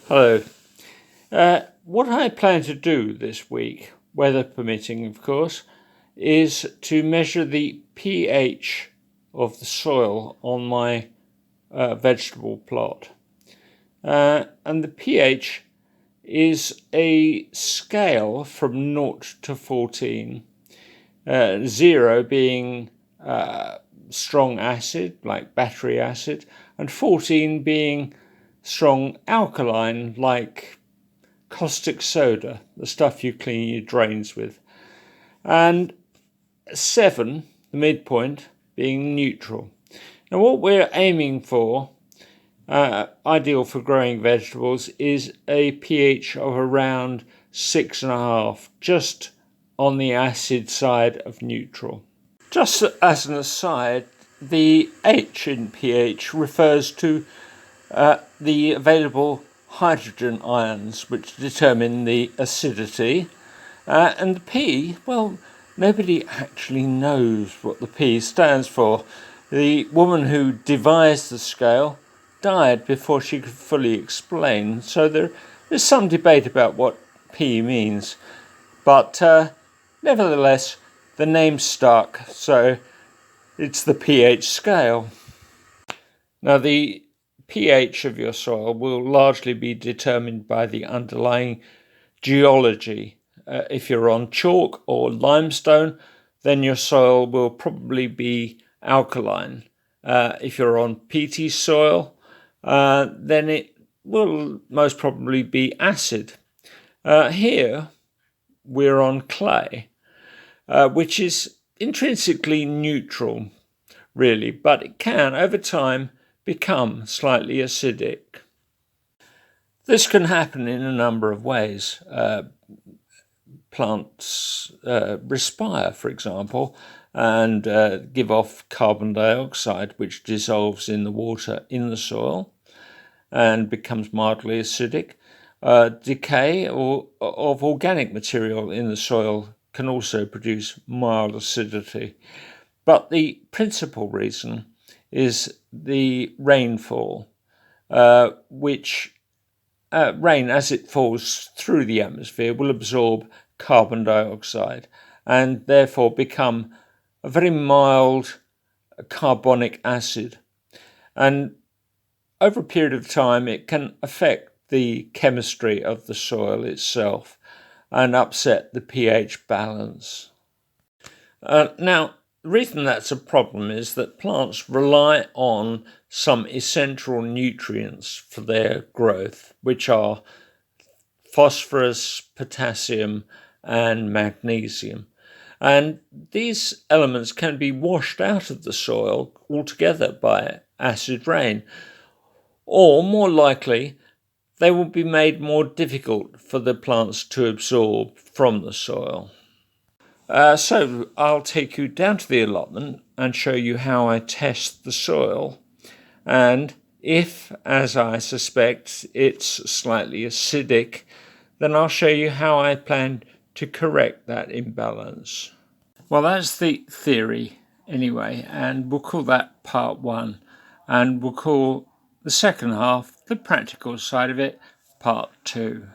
Hello. What I plan to do this week, weather permitting of course, is to measure the pH of the soil on my vegetable plot. And the pH is a scale from 0 to 14, 0 being strong acid, like battery acid, and 14 being strong alkaline, like caustic soda, the stuff you clean your drains with. And 7, the midpoint, being neutral. Now what we're aiming for, ideal for growing vegetables, is a pH of around 6.5, just on the acid side of neutral. Just as an aside, the H in pH refers to the available hydrogen ions, which determine the acidity. And the P, well, nobody actually knows what the P stands for. The woman who devised the scale died before she could fully explain, so there's some debate about what P means. But nevertheless, the name stuck, so it's the pH scale. Now, the pH of your soil will largely be determined by the underlying geology. If you're on chalk or limestone, then your soil will probably be alkaline. If you're on peaty soil, then it will most probably be acid. Here, we're on clay, which is intrinsically neutral, really, but it can, over time, become slightly acidic. This can happen in a number of ways. Plants respire, for example, and give off carbon dioxide, which dissolves in the water in the soil and becomes mildly acidic. Decay of organic material in the soil can also produce mild acidity. But the principal reason is the rainfall, which rain, as it falls through the atmosphere, will absorb carbon dioxide and therefore become a very mild carbonic acid. And over a period of time, it can affect the chemistry of the soil itself and upset the pH balance. Now, the reason that's a problem is that plants rely on some essential nutrients for their growth, which are phosphorus, potassium, and magnesium. And these elements can be washed out of the soil altogether by acid rain, or more likely, they will be made more difficult for the plants to absorb from the soil. So I'll take you down to the allotment and show you how I test the soil. And if, as I suspect, it's slightly acidic, then I'll show you how I plan to correct that imbalance. Well, that's the theory anyway, and we'll call that part 1. And we'll call the second half, the practical side of it, part 2.